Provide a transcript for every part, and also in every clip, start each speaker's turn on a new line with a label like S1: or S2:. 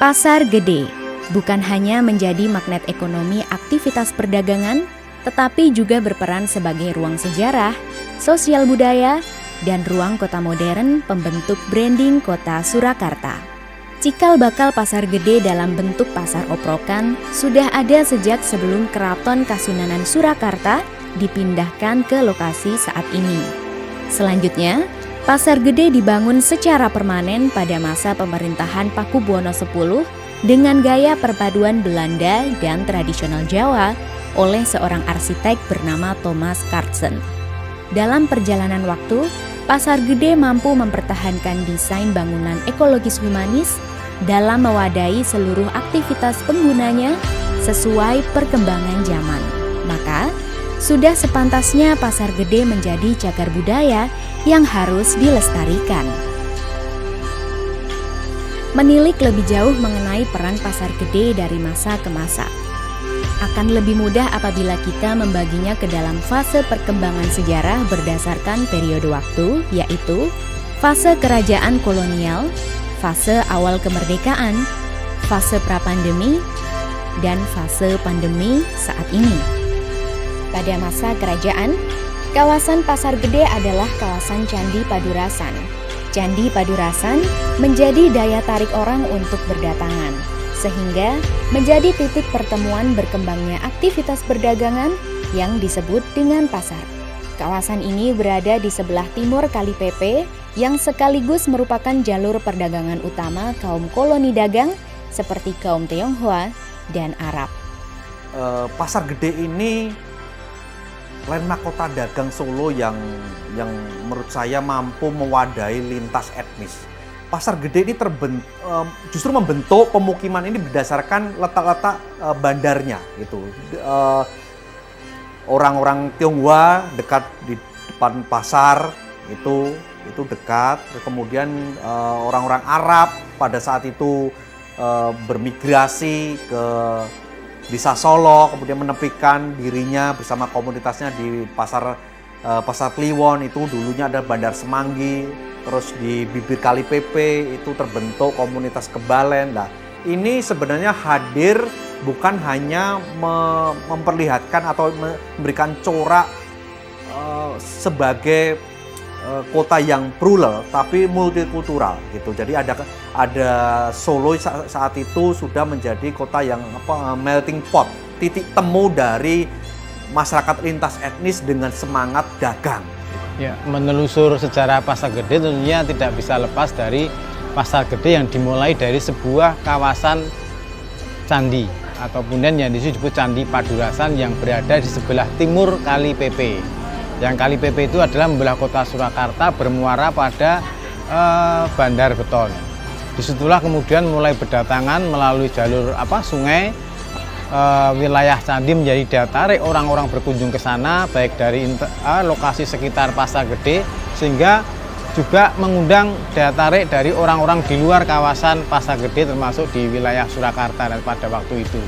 S1: Pasar Gede bukan hanya menjadi magnet ekonomi aktivitas perdagangan, tetapi juga berperan sebagai ruang sejarah, sosial budaya, dan ruang kota modern pembentuk branding kota Surakarta. Cikal bakal Pasar Gede dalam bentuk pasar oprokan sudah ada sejak sebelum Keraton Kasunanan Surakarta dipindahkan ke lokasi saat ini. Selanjutnya, Pasar Gede dibangun secara permanen pada masa pemerintahan Pakubuwono X dengan gaya perpaduan Belanda dan tradisional Jawa oleh seorang arsitek bernama Thomas Carlsen. Dalam perjalanan waktu, Pasar Gede mampu mempertahankan desain bangunan ekologis humanis dalam mewadahi seluruh aktivitas penggunanya sesuai perkembangan zaman. Maka, sudah sepantasnya Pasar Gede menjadi cagar budaya yang harus dilestarikan. Menilik lebih jauh mengenai peran Pasar Gede dari masa ke masa akan lebih mudah apabila kita membaginya ke dalam fase perkembangan sejarah berdasarkan periode waktu, yaitu fase kerajaan kolonial, fase awal kemerdekaan, fase pra-pandemi, dan fase pandemi saat ini. Pada masa kerajaan, kawasan Pasar Gede adalah kawasan Candi Padurasan. Candi Padurasan menjadi daya tarik orang untuk berdatangan, sehingga menjadi titik pertemuan berkembangnya aktivitas perdagangan yang disebut dengan pasar. Kawasan ini berada di sebelah timur Kali Pepe yang sekaligus merupakan jalur perdagangan utama kaum koloni dagang seperti kaum Tionghoa dan Arab.
S2: Pasar Gede ini landmark kota dagang Solo yang menurut saya mampu mewadahi lintas etnis. Pasar Gede ini justru membentuk pemukiman ini berdasarkan letak-letak bandarnya gitu. Orang-orang Tionghoa dekat di depan pasar itu dekat. Kemudian orang-orang Arab pada saat itu bermigrasi ke Desa Solo, kemudian menepikan dirinya bersama komunitasnya di Pasar Kliwon. Itu dulunya ada Bandar Semanggi. Terus di bibir Kali Pepe itu terbentuk komunitas Kebalen. Nah, ini sebenarnya hadir bukan hanya memperlihatkan atau memberikan corak sebagai kota yang plural tapi multikultural gitu. Jadi ada Solo saat itu sudah menjadi kota yang melting pot, titik temu dari masyarakat lintas etnis dengan semangat dagang.
S3: Ya, menelusur sejarah Pasar Gede tentunya tidak bisa lepas dari Pasar Gede yang dimulai dari sebuah kawasan candi ataupun yang disebut Candi Padurasan yang berada di sebelah timur Kali Pepe. Yang Kali Pepe itu adalah membelah kota Surakarta bermuara pada Bandar Beton. Disitulah kemudian mulai berdatangan melalui jalur sungai. Wilayah candi menjadi daya tarik orang-orang berkunjung ke sana baik dari lokasi sekitar Pasar Gede sehingga juga mengundang daya tarik dari orang-orang di luar kawasan Pasar Gede termasuk di wilayah Surakarta pada waktu itu.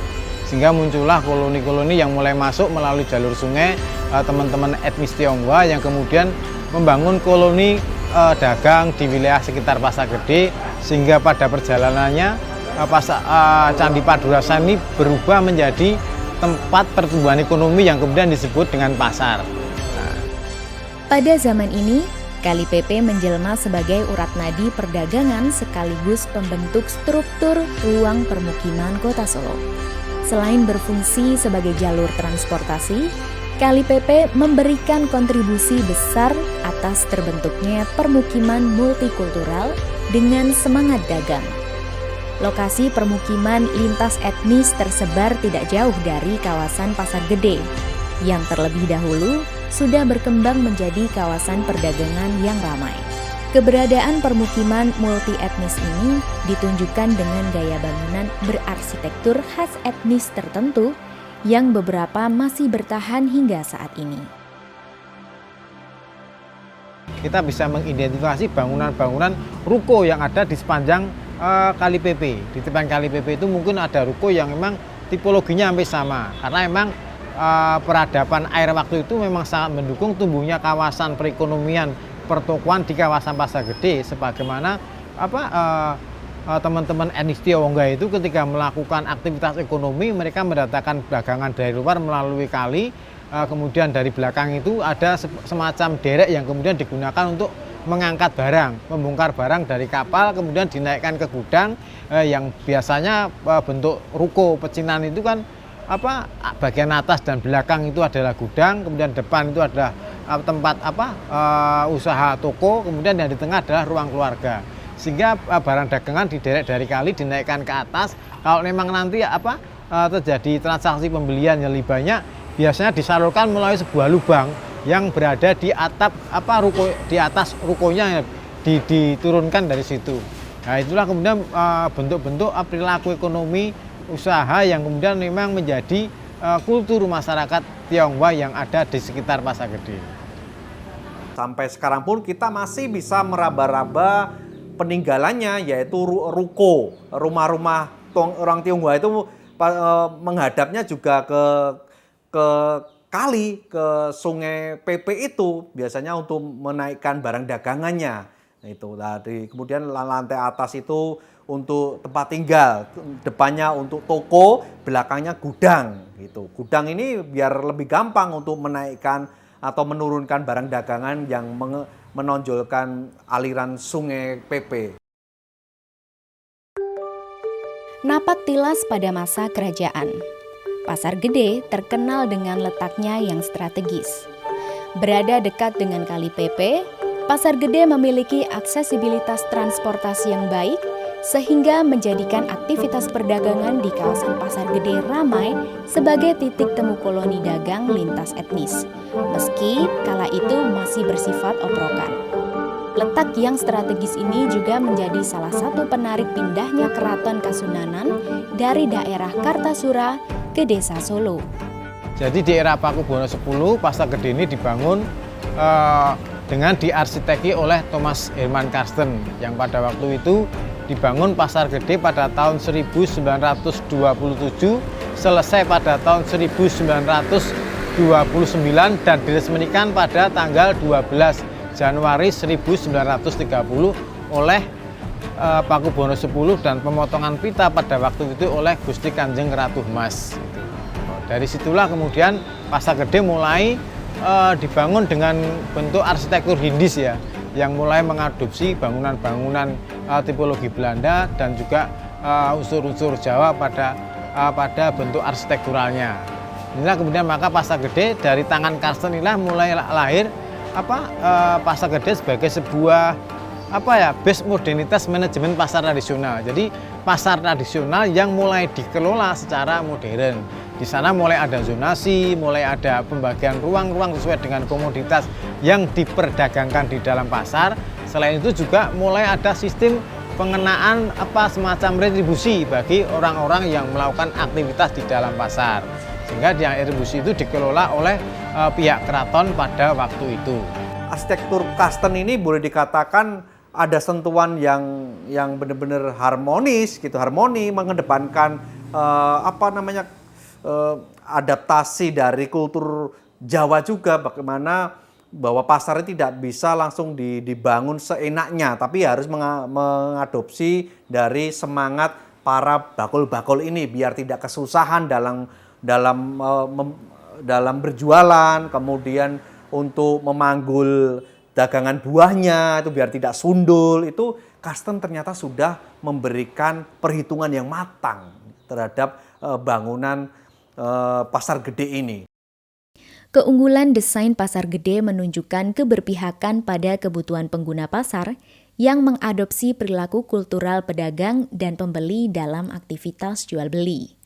S3: Sehingga muncullah koloni-koloni yang mulai masuk melalui jalur sungai, teman-teman etnis Tionghoa yang kemudian membangun koloni dagang di wilayah sekitar Pasar Gede sehingga pada perjalanannya Candi Padurasan ini berubah menjadi tempat pertumbuhan ekonomi yang kemudian disebut dengan pasar.
S1: Pada zaman ini, Kali Pepe menjelma sebagai urat nadi perdagangan sekaligus pembentuk struktur ruang permukiman kota Solo. Selain berfungsi sebagai jalur transportasi, Kali Pepe memberikan kontribusi besar atas terbentuknya permukiman multikultural dengan semangat dagang. Lokasi permukiman lintas etnis tersebar tidak jauh dari kawasan Pasar Gede, yang terlebih dahulu sudah berkembang menjadi kawasan perdagangan yang ramai. Keberadaan permukiman multi etnis ini ditunjukkan dengan gaya bangunan berarsitektur khas etnis tertentu yang beberapa masih bertahan hingga saat ini.
S3: Kita bisa mengidentifikasi bangunan-bangunan ruko yang ada di sepanjang Kali Pepe. Di depan Kali Pepe itu mungkin ada ruko yang memang tipologinya hampir sama karena memang peradaban air waktu itu memang sangat mendukung tumbuhnya kawasan perekonomian pertokoan di kawasan Pasar Gede sebagaimana teman-teman etnis Tionghoa itu ketika melakukan aktivitas ekonomi, mereka mendatangkan dagangan dari luar melalui kali, kemudian dari belakang itu ada semacam derek yang kemudian digunakan untuk mengangkat barang, membongkar barang dari kapal, kemudian dinaikkan ke gudang yang biasanya bentuk ruko pecinan itu kan bagian atas dan belakang itu adalah gudang, kemudian depan itu adalah tempat usaha toko, kemudian yang di tengah adalah ruang keluarga. Sehingga barang dagangan diderek dari kali dinaikkan ke atas. Kalau memang nanti terjadi transaksi pembelian yang lebih banyak, biasanya disalurkan melalui sebuah lubang yang berada di atap ruko, di atas rukonya, diturunkan dari situ. Nah, itulah kemudian bentuk-bentuk perilaku ekonomi usaha yang kemudian memang menjadi kultur masyarakat Tionghoa yang ada di sekitar Pasar Gede.
S2: Sampai sekarang pun kita masih bisa meraba-raba peninggalannya, yaitu ruko, rumah-rumah orang Tionghoa itu menghadapnya juga ke kali, ke sungai Pepe itu biasanya untuk menaikkan barang dagangannya. Itu tadi. Kemudian lantai atas itu untuk tempat tinggal, depannya untuk toko, belakangnya gudang gitu. Gudang ini biar lebih gampang untuk menaikkan atau menurunkan barang dagangan yang menonjolkan aliran sungai Pepe.
S1: Napak tilas pada masa kerajaan. Pasar Gede terkenal dengan letaknya yang strategis. Berada dekat dengan Kali Pepe, Pasar Gede memiliki aksesibilitas transportasi yang baik sehingga menjadikan aktivitas perdagangan di kawasan Pasar Gede ramai sebagai titik temu koloni dagang lintas etnis, meski kala itu masih bersifat oprokan. Letak yang strategis ini juga menjadi salah satu penarik pindahnya Keraton Kasunanan dari daerah Kartasura ke Desa Solo.
S3: Jadi di era Pakubuwono X, Pasar Gede ini dibangun dengan diarsiteki oleh Thomas Herman Karsten yang pada waktu itu dibangun Pasar Gede pada tahun 1927, selesai pada tahun 1929 dan diresmikan pada tanggal 12 Januari 1930 oleh Pakubuwono X dan pemotongan pita pada waktu itu oleh Gusti Kanjeng Ratu Mas. Dari situlah kemudian Pasar Gede mulai dibangun dengan bentuk arsitektur Hindis ya, yang mulai mengadopsi bangunan-bangunan tipologi Belanda dan juga unsur-unsur Jawa pada bentuk arsitekturalnya. Inilah kemudian maka Pasar Gede dari tangan Karsten inilah mulai lahir Pasar Gede sebagai sebuah base modernitas manajemen pasar tradisional. Jadi pasar tradisional yang mulai dikelola secara modern. Di sana mulai ada zonasi, mulai ada pembagian ruang-ruang sesuai dengan komoditas yang diperdagangkan di dalam pasar. Selain itu juga mulai ada sistem pengenaan semacam retribusi bagi orang-orang yang melakukan aktivitas di dalam pasar. Sehingga yang retribusi itu dikelola oleh pihak keraton pada waktu itu.
S2: Arsitektur Karsten ini boleh dikatakan ada sentuhan yang benar-benar harmonis gitu, harmoni, mengedepankan adaptasi dari kultur Jawa juga, bagaimana bahwa pasar tidak bisa langsung dibangun seenaknya, tapi harus mengadopsi dari semangat para bakul-bakul ini biar tidak kesusahan dalam berjualan, kemudian untuk memanggul dagangan buahnya itu biar tidak sundul. Itu Karsten ternyata sudah memberikan perhitungan yang matang terhadap bangunan Pasar Gede ini.
S1: Keunggulan desain Pasar Gede menunjukkan keberpihakan pada kebutuhan pengguna pasar yang mengadopsi perilaku kultural pedagang dan pembeli dalam aktivitas jual beli.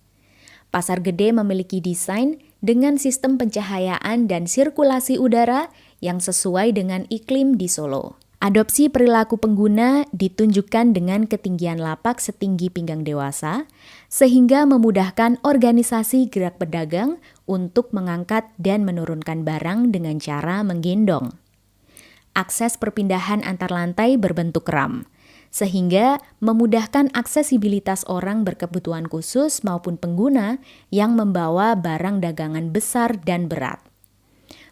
S1: Pasar Gede memiliki desain dengan sistem pencahayaan dan sirkulasi udara yang sesuai dengan iklim di Solo. Adopsi perilaku pengguna ditunjukkan dengan ketinggian lapak setinggi pinggang dewasa, sehingga memudahkan organisasi gerak pedagang untuk mengangkat dan menurunkan barang dengan cara menggendong. Akses perpindahan antar lantai berbentuk ram, sehingga memudahkan aksesibilitas orang berkebutuhan khusus maupun pengguna yang membawa barang dagangan besar dan berat.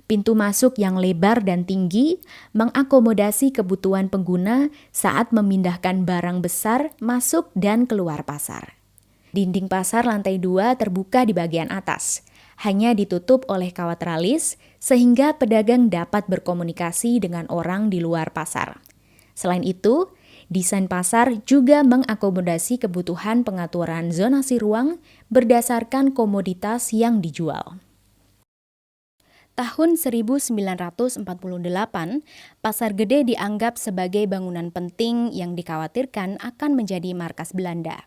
S1: Pintu masuk yang lebar dan tinggi mengakomodasi kebutuhan pengguna saat memindahkan barang besar masuk dan keluar pasar. Dinding pasar lantai 2 terbuka di bagian atas, hanya ditutup oleh kawat tralis sehingga pedagang dapat berkomunikasi dengan orang di luar pasar. Selain itu, desain pasar juga mengakomodasi kebutuhan pengaturan zonasi ruang berdasarkan komoditas yang dijual. Tahun 1948, Pasar Gede dianggap sebagai bangunan penting yang dikhawatirkan akan menjadi markas Belanda.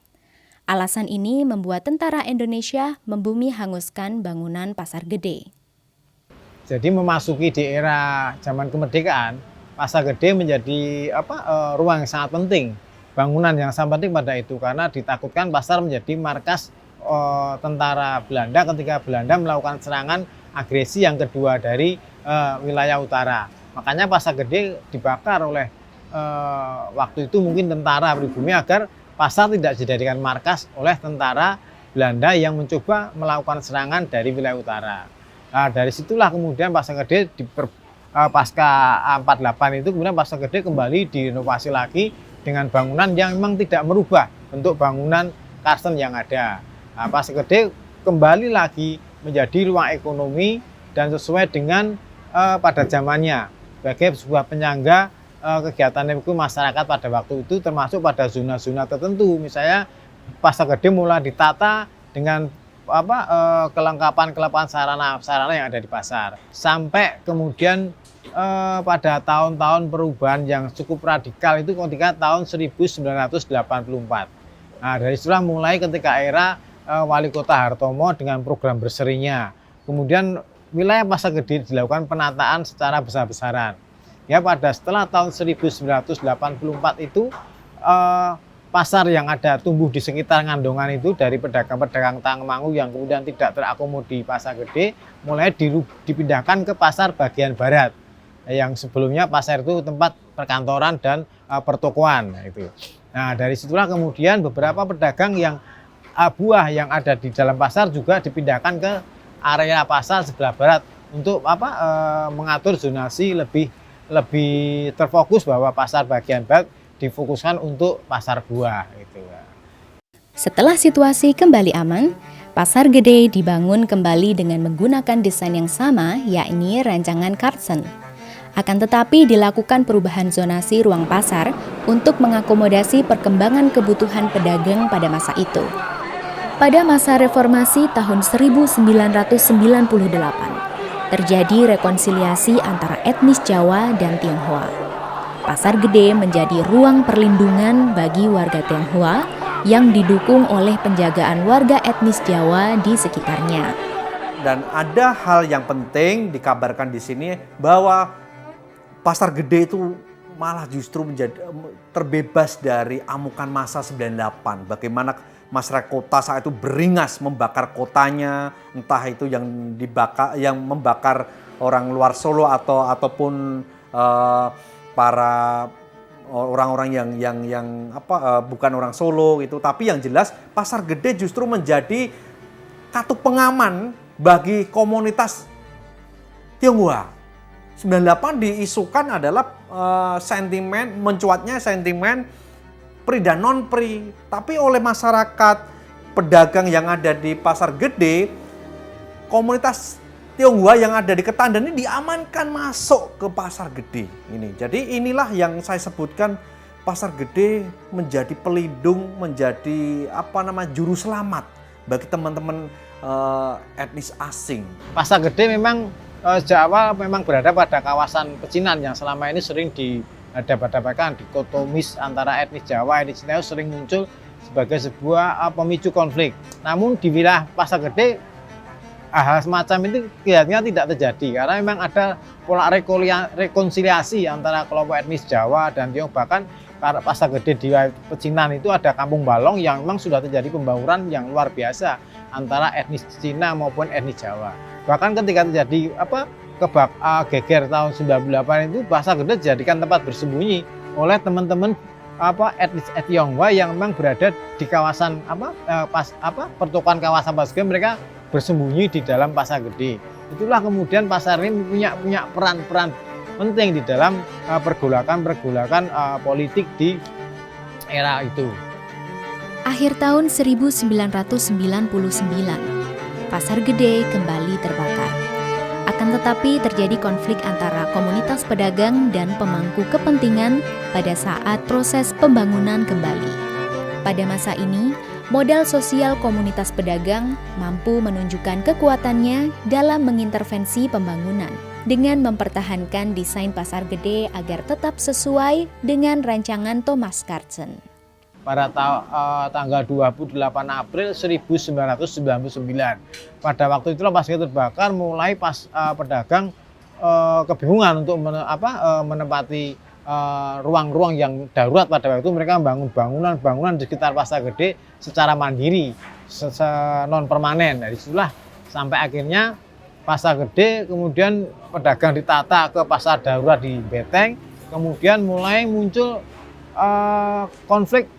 S1: Alasan ini membuat tentara Indonesia membumi hanguskan bangunan Pasar Gede.
S3: Jadi memasuki di era zaman kemerdekaan, Pasar Gede menjadi ruang yang sangat penting, bangunan yang sangat penting pada itu karena ditakutkan pasar menjadi markas tentara Belanda ketika Belanda melakukan serangan agresi yang kedua dari wilayah utara. Makanya Pasar Gede dibakar oleh waktu itu mungkin tentara pribumi agar pasar tidak dijadikan markas oleh tentara Belanda yang mencoba melakukan serangan dari wilayah utara. Nah, dari situlah kemudian Pasar Gede pasca 48 itu kemudian Pasar Gede kembali direnovasi lagi dengan bangunan yang memang tidak merubah bentuk bangunan Karsten yang ada. Nah, Pasar Gede kembali lagi menjadi ruang ekonomi dan sesuai dengan pada zamannya sebagai sebuah penyangga kegiatan ekonomi masyarakat pada waktu itu, termasuk pada zona-zona tertentu. Misalnya Pasar Gede mulai ditata dengan kelengkapan sarana yang ada di pasar. Sampai kemudian pada tahun-tahun perubahan yang cukup radikal itu ketika tahun 1984. Nah, dari situlah mulai ketika era Wali Kota Hartomo dengan program berserinya. Kemudian wilayah Pasar Gede dilakukan penataan secara besar-besaran. Ya, pada setelah tahun 1984 itu pasar yang ada tumbuh di sekitar Ngandongan itu dari pedagang-pedagang Tangmangu yang kemudian tidak terakomodir di Pasar Gede mulai dipindahkan ke pasar bagian barat. Yang sebelumnya pasar itu tempat perkantoran dan pertokoan itu. Nah, dari situlah kemudian beberapa pedagang yang buah yang ada di dalam pasar juga dipindahkan ke area pasar sebelah barat untuk mengatur zonasi lebih terfokus bahwa pasar bagian barat difokuskan untuk pasar buah gitu.
S1: Setelah situasi kembali aman, Pasar Gede dibangun kembali dengan menggunakan desain yang sama, yakni rancangan Karsten. Akan tetapi dilakukan perubahan zonasi ruang pasar untuk mengakomodasi perkembangan kebutuhan pedagang pada masa itu. Pada masa reformasi tahun 1998, terjadi rekonsiliasi antara etnis Jawa dan Tionghoa. Pasar Gede menjadi ruang perlindungan bagi warga Tionghoa yang didukung oleh penjagaan warga etnis Jawa di sekitarnya.
S2: Dan ada hal yang penting dikabarkan di sini bahwa Pasar Gede itu malah justru menjadi terbebas dari amukan massa 98. Bagaimana masyarakat kota saat itu beringas membakar kotanya, entah itu yang membakar orang luar Solo ataupun para orang-orang yang bukan orang Solo itu. Tapi yang jelas Pasar Gede justru menjadi katup pengaman bagi komunitas Tionghoa. 98 diisukan adalah mencuatnya sentimen pri dan non pri, tapi oleh masyarakat pedagang yang ada di Pasar Gede, komunitas Tionghoa yang ada di Ketandan ini diamankan masuk ke Pasar Gede ini. Jadi inilah yang saya sebutkan, Pasar Gede menjadi pelindung, menjadi juru selamat bagi teman-teman etnis asing.
S3: Pasar Gede memang sejak awal memang berada pada kawasan pecinan yang selama ini sering dihadap-hadapkan dikotomis antara etnis Jawa, etnis Cina sering muncul sebagai sebuah pemicu konflik. Namun di wilayah Pasar Gede hal semacam itu kelihatannya tidak terjadi karena memang ada pola rekonsiliasi antara kelompok etnis Jawa dan Tionghoa. Bahkan Pasar Gede di pecinan itu ada Kampung Balong yang memang sudah terjadi pembangunan yang luar biasa antara etnis Cina maupun etnis Jawa. Bahkan ketika terjadi geger tahun 98 itu Pasar Gede dijadikan tempat bersembunyi oleh teman-teman etnis Tionghoa yang memang berada di kawasan pertokoan kawasan Pasar Gede. Mereka bersembunyi di dalam Pasar Gede. Itulah kemudian pasar ini punya peran-peran penting di dalam pergolakan politik di era itu.
S1: Akhir tahun 1999, Pasar Gede kembali terbakar. Akan tetapi terjadi konflik antara komunitas pedagang dan pemangku kepentingan pada saat proses pembangunan kembali. Pada masa ini, modal sosial komunitas pedagang mampu menunjukkan kekuatannya dalam mengintervensi pembangunan dengan mempertahankan desain Pasar Gede agar tetap sesuai dengan rancangan Thomas Carlsen.
S3: Pada tanggal 28 April 1999. Pada waktu itulah Pasar Gede terbakar, mulai pedagang kebingungan untuk menempati ruang-ruang yang darurat. Pada waktu itu mereka membangun bangunan di sekitar Pasar Gede secara mandiri, non permanen. Dari situlah sampai akhirnya Pasar Gede kemudian pedagang ditata ke pasar darurat di Beteng. Kemudian mulai muncul konflik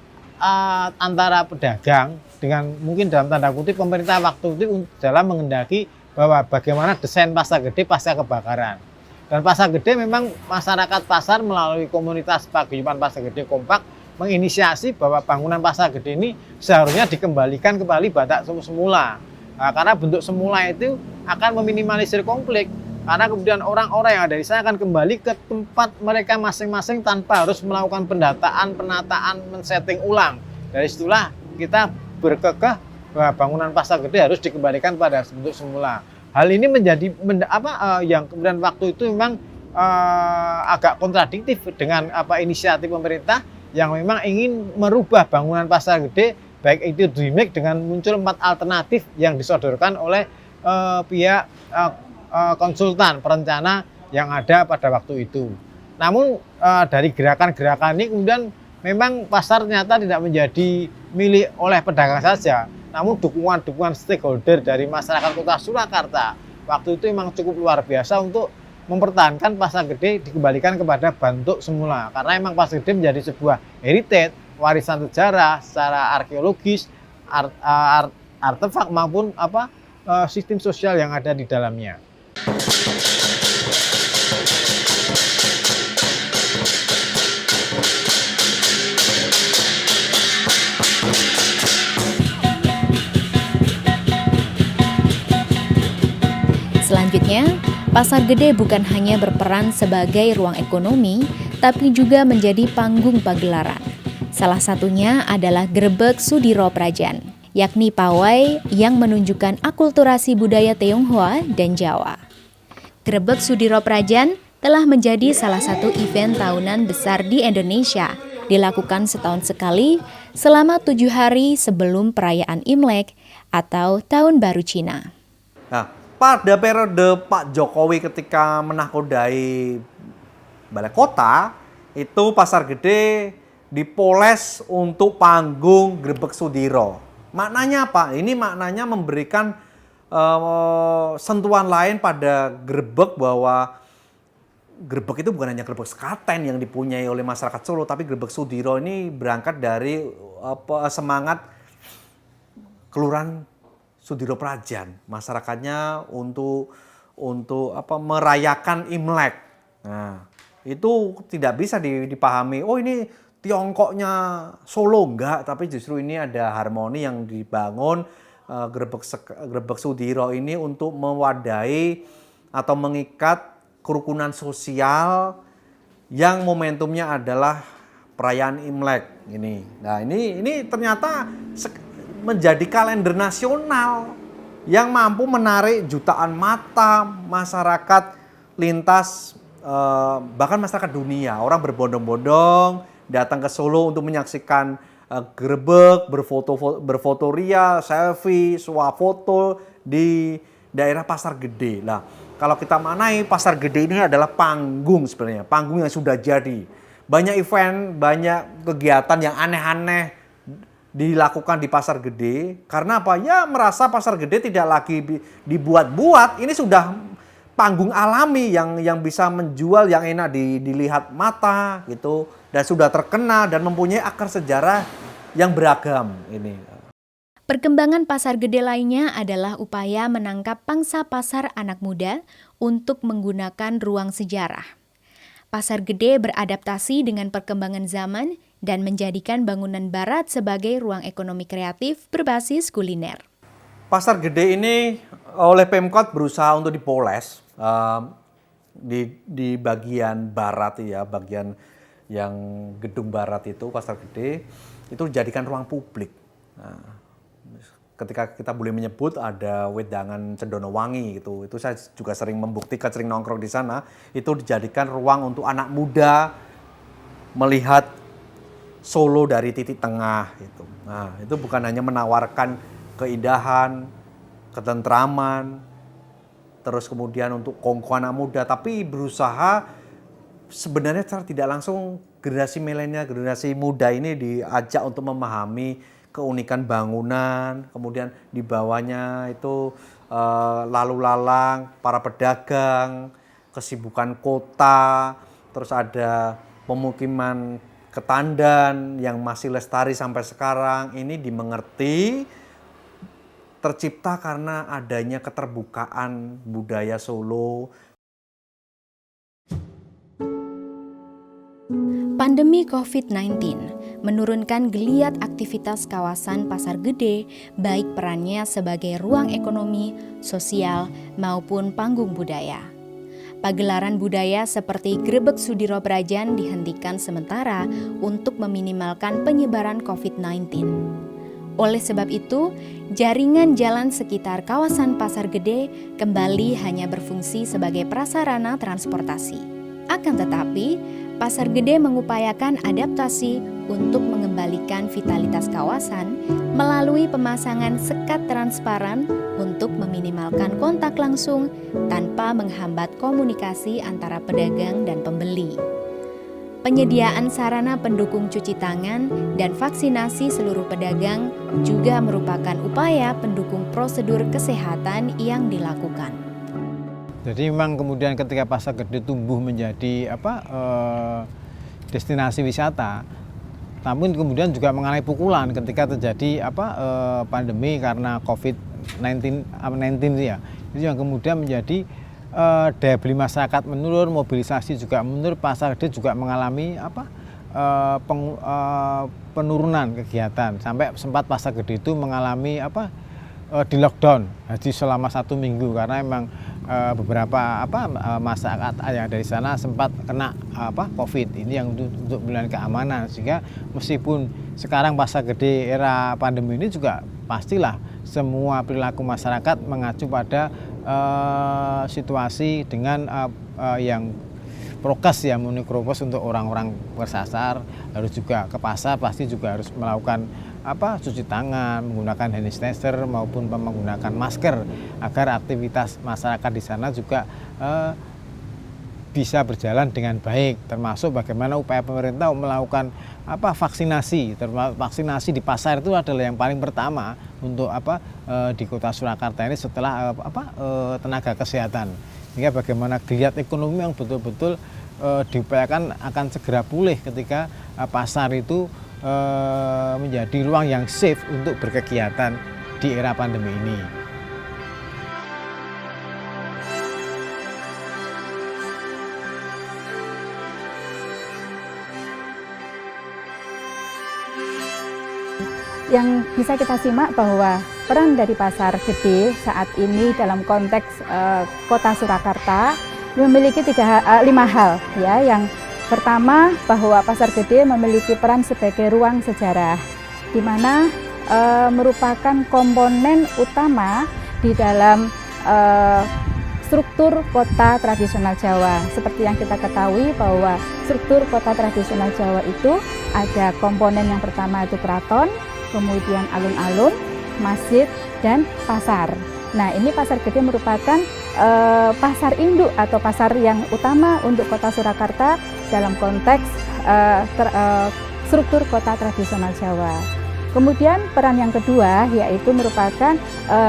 S3: antara pedagang dengan mungkin dalam tanda kutip pemerintah waktu itu dalam mengendaki bahwa bagaimana desain Pasar Gede pasca kebakaran. Dan Pasar Gede memang masyarakat pasar melalui komunitas paguyuban Pasar Gede kompak menginisiasi bahwa bangunan Pasar Gede ini seharusnya dikembalikan kembali batak semula. Nah, karena bentuk semula itu akan meminimalisir konflik. Karena kemudian orang-orang yang ada di sana akan kembali ke tempat mereka masing-masing tanpa harus melakukan pendataan, penataan, men-setting ulang. Dari situlah kita berkekeh bahwa bangunan Pasar Gede harus dikembalikan pada bentuk semula. Hal ini menjadi yang kemudian waktu itu memang agak kontradiktif dengan inisiatif pemerintah yang memang ingin merubah bangunan Pasar Gede, baik itu remake dengan muncul 4 alternatif yang disodorkan oleh pihak konsultan perencana yang ada pada waktu itu. Namun dari gerakan-gerakan ini kemudian memang pasar ternyata tidak menjadi milik oleh pedagang saja, namun dukungan stakeholder dari masyarakat Kota Surakarta waktu itu memang cukup luar biasa untuk mempertahankan Pasar Gede dikembalikan kepada bentuk semula. Karena memang Pasar Gede menjadi sebuah heritage, warisan sejarah secara arkeologis, artefak maupun sistem sosial yang ada di dalamnya.
S1: Selanjutnya, Pasar Gede bukan hanya berperan sebagai ruang ekonomi, tapi juga menjadi panggung pagelaran. Salah satunya adalah Grebeg Sudiro Prajan, yakni pawai yang menunjukkan akulturasi budaya Tionghoa dan Jawa. Grebeg Sudiro Prajan telah menjadi salah satu event tahunan besar di Indonesia, dilakukan setahun sekali selama 7 hari sebelum perayaan Imlek atau Tahun Baru Cina.
S2: Nah, pada periode Pak Jokowi ketika menakodai Balai Kota, itu Pasar Gede dipoles untuk panggung Grebeg Sudiro. Maknanya apa? Ini maknanya memberikan sentuhan lain pada grebeg, bahwa grebeg itu bukan hanya grebeg sekaten yang dipunyai oleh masyarakat Solo, tapi Grebeg Sudiro ini berangkat dari semangat Kelurahan Sudiro Prajan, masyarakatnya untuk merayakan Imlek. Nah, itu tidak bisa dipahami, oh ini Tiongkoknya Solo, enggak, tapi justru ini ada harmoni yang dibangun Grebeg Sudiro ini untuk mewadahi atau mengikat kerukunan sosial yang momentumnya adalah perayaan Imlek ini. Nah, ini ternyata menjadi kalender nasional yang mampu menarik jutaan mata masyarakat lintas, bahkan masyarakat dunia. Orang berbondong-bondong datang ke Solo untuk menyaksikan grebeg, berfoto ria, selfie, swafoto di daerah Pasar Gede. Nah, kalau kita maknai Pasar Gede ini adalah panggung sebenarnya, panggung yang sudah jadi. Banyak event, banyak kegiatan yang aneh-aneh dilakukan di Pasar Gede. Karena apa? Ya merasa Pasar Gede tidak lagi dibuat-buat. Ini sudah panggung alami yang bisa menjual, yang enak dilihat mata gitu, dan sudah terkenal dan mempunyai akar sejarah yang beragam ini.
S1: Perkembangan pasar gede lainnya adalah upaya menangkap pangsa pasar anak muda untuk menggunakan ruang sejarah. Pasar gede beradaptasi dengan perkembangan zaman dan menjadikan bangunan barat sebagai ruang ekonomi kreatif berbasis kuliner.
S2: Pasar gede ini oleh Pemkot berusaha untuk dipoles di bagian barat ya, bagian yang gedung barat itu pasar gede itu dijadikan ruang publik. Nah, ketika kita boleh menyebut ada Wedangan Cendonowangi gitu, itu saya juga sering membuktikan, sering nongkrong di sana, itu dijadikan ruang untuk anak muda melihat Solo dari titik tengah gitu. Nah, itu bukan hanya menawarkan keindahan, ketentraman, terus kemudian untuk kongko anak muda, tapi berusaha sebenarnya secara tidak langsung generasi milenial, generasi muda ini diajak untuk memahami keunikan bangunan, kemudian di bawahnya itu lalu lalang, para pedagang, kesibukan kota, terus ada pemukiman Ketandan yang masih lestari sampai sekarang. Ini dimengerti tercipta karena adanya keterbukaan budaya Solo.
S1: Pandemi COVID-19 menurunkan geliat aktivitas kawasan Pasar Gede, baik perannya sebagai ruang ekonomi, sosial, maupun panggung budaya. Pagelaran budaya seperti Grebek Sudiro Prajan dihentikan sementara untuk meminimalkan penyebaran COVID-19. Oleh sebab itu, jaringan jalan sekitar kawasan Pasar Gede kembali hanya berfungsi sebagai prasarana transportasi. Akan tetapi, Pasar Gede mengupayakan adaptasi untuk mengembalikan vitalitas kawasan melalui pemasangan sekat transparan untuk meminimalkan kontak langsung tanpa menghambat komunikasi antara pedagang dan pembeli. Penyediaan sarana pendukung cuci tangan dan vaksinasi seluruh pedagang juga merupakan upaya pendukung prosedur kesehatan yang dilakukan.
S3: Jadi memang kemudian ketika Pasar Gede tumbuh menjadi destinasi wisata, namun kemudian juga mengalami pukulan ketika terjadi pandemi karena COVID-19 ya. Itu yang kemudian menjadi daya beli masyarakat menurun, mobilisasi juga menurun, Pasar Gede juga mengalami penurunan kegiatan sampai sempat Pasar Gede itu mengalami di lockdown haji selama 1 minggu karena memang beberapa masyarakat yang dari sana sempat kena COVID. Ini yang untuk bulan keamanan, sehingga meskipun sekarang Pasar Gede era pandemi ini juga pastilah semua perilaku masyarakat mengacu pada situasi dengan yang prokes ya, munikropos untuk orang-orang bersasar, harus juga ke pasar pasti juga harus melakukan cuci tangan, menggunakan hand sanitizer maupun menggunakan masker agar aktivitas masyarakat di sana juga bisa berjalan dengan baik, termasuk bagaimana upaya pemerintah melakukan vaksinasi. Vaksinasi di pasar itu adalah yang paling pertama untuk di Kota Surakarta ini setelah tenaga kesehatan. Sehingga bagaimana geliat ekonomi yang betul-betul diupayakan akan segera pulih ketika pasar itu menjadi ruang yang safe untuk berkegiatan di era pandemi ini.
S4: Yang bisa kita simak bahwa peran dari Pasar Gede saat ini dalam konteks Kota Surakarta memiliki 5 hal ya. Yang pertama, bahwa Pasar Gede memiliki peran sebagai ruang sejarah, di mana merupakan komponen utama di dalam struktur kota tradisional Jawa. Seperti yang kita ketahui bahwa struktur kota tradisional Jawa itu ada komponen yang pertama itu keraton, kemudian alun-alun, masjid, dan pasar. Nah, ini Pasar Gede merupakan pasar induk atau pasar yang utama untuk Kota Surakarta dalam konteks struktur kota tradisional Jawa. Kemudian peran yang kedua yaitu merupakan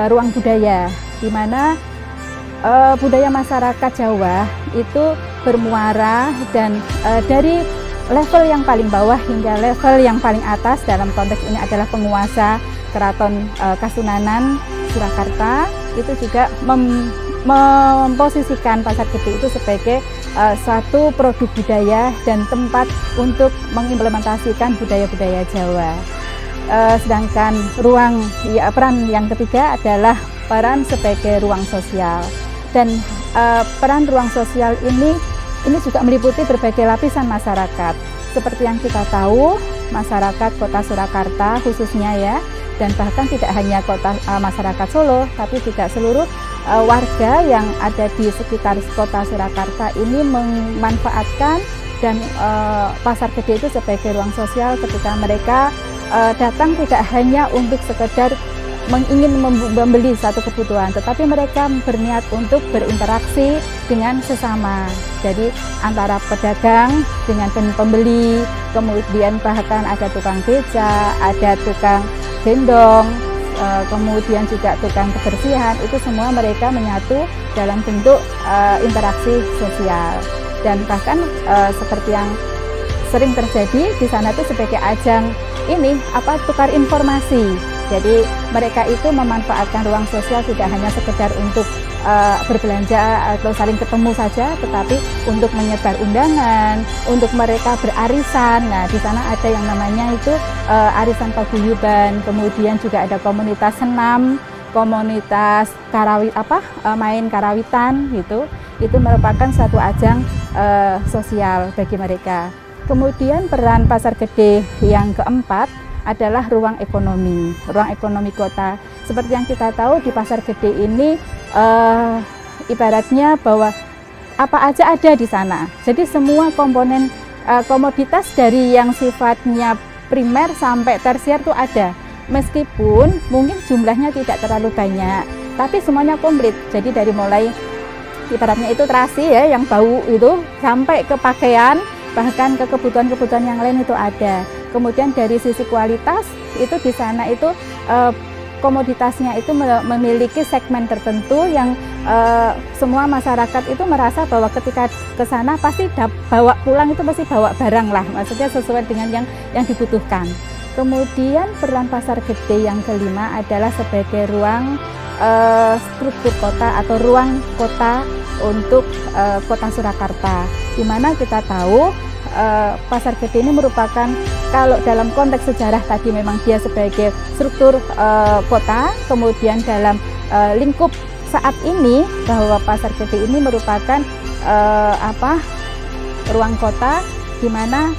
S4: ruang budaya, di mana budaya masyarakat Jawa itu bermuara dan dari level yang paling bawah hingga level yang paling atas, dalam konteks ini adalah penguasa, Keraton Kasunanan Surakarta itu juga memposisikan Pasar Gede itu sebagai suatu produk budaya dan tempat untuk mengimplementasikan budaya-budaya Jawa. Sedangkan peran yang ketiga adalah peran sebagai ruang sosial, dan peran ruang sosial ini juga meliputi berbagai lapisan masyarakat. Seperti yang kita tahu, masyarakat Kota Surakarta khususnya ya, dan bahkan tidak hanya masyarakat Solo, tapi juga seluruh warga yang ada di sekitar Kota Surakarta ini memanfaatkan dan Pasar Gede itu sebagai ruang sosial ketika mereka datang tidak hanya untuk sekedar ingin membeli satu kebutuhan, tetapi mereka berniat untuk berinteraksi dengan sesama. Jadi antara pedagang dengan pembeli, kemudian bahkan ada tukang beca, ada tukang gendong, kemudian juga tukang kebersihan, itu semua mereka menyatu dalam bentuk interaksi sosial. Dan bahkan seperti yang sering terjadi di sana itu sebagai ajang tukar informasi. Jadi mereka itu memanfaatkan ruang sosial tidak hanya sekedar untuk berbelanja atau saling ketemu saja, tetapi untuk menyebar undangan, untuk mereka berarisan. Nah, di sana ada yang namanya itu arisan paguyuban, kemudian juga ada komunitas senam, komunitas main karawitan gitu. Itu merupakan satu ajang sosial bagi mereka. Kemudian peran Pasar Gede yang keempat adalah ruang ekonomi kota. Seperti yang kita tahu di Pasar Gede ini ibaratnya bahwa apa aja ada di sana. Jadi semua komponen komoditas dari yang sifatnya primer sampai tersier itu ada. Meskipun mungkin jumlahnya tidak terlalu banyak, tapi semuanya komplit. Jadi dari mulai ibaratnya itu terasi ya yang bau itu sampai ke pakaian, bahkan ke kebutuhan-kebutuhan yang lain itu ada. Kemudian dari sisi kualitas itu di sana itu komoditasnya itu memiliki segmen tertentu yang semua masyarakat itu merasa bahwa ketika ke sana pasti bawa pulang itu pasti bawa barang lah, maksudnya sesuai dengan yang dibutuhkan. Kemudian peran Pasar Gede yang kelima adalah sebagai ruang struktur kota atau ruang kota untuk Kota Surakarta, di mana kita tahu Pasar Gede ini merupakan, kalau dalam konteks sejarah tadi memang dia sebagai struktur kota, kemudian dalam lingkup saat ini bahwa Pasar Gede ini merupakan ruang kota di mana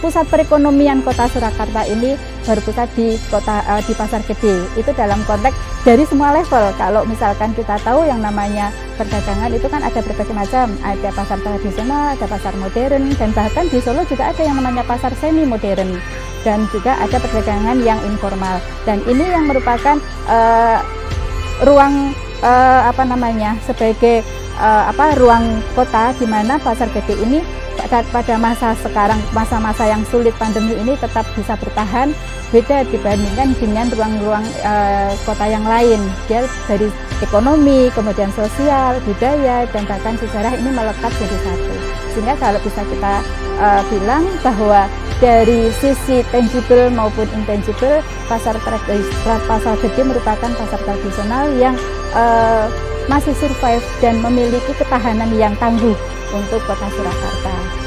S4: pusat perekonomian Kota Surakarta ini berpusat di Pasar Gede. Itu dalam konteks dari semua level. Kalau misalkan kita tahu yang namanya perdagangan itu kan ada berbagai macam, ada pasar tradisional, ada pasar modern, dan bahkan di Solo juga ada yang namanya pasar semi modern, dan juga ada perdagangan yang informal. Dan ini yang merupakan ruang sebagai ruang kota di mana Pasar Gede ini pada masa-masa yang sulit pandemi ini tetap bisa bertahan, beda dibandingkan dengan ruang-ruang kota yang lain. Dia dari ekonomi, kemudian sosial, budaya, dan bahkan sejarah ini melekat jadi satu. Sehingga kalau bisa kita bilang bahwa dari sisi tangible maupun intangible, Pasar Gede merupakan pasar tradisional yang masih survive dan memiliki ketahanan yang tangguh untuk Kota Surakarta.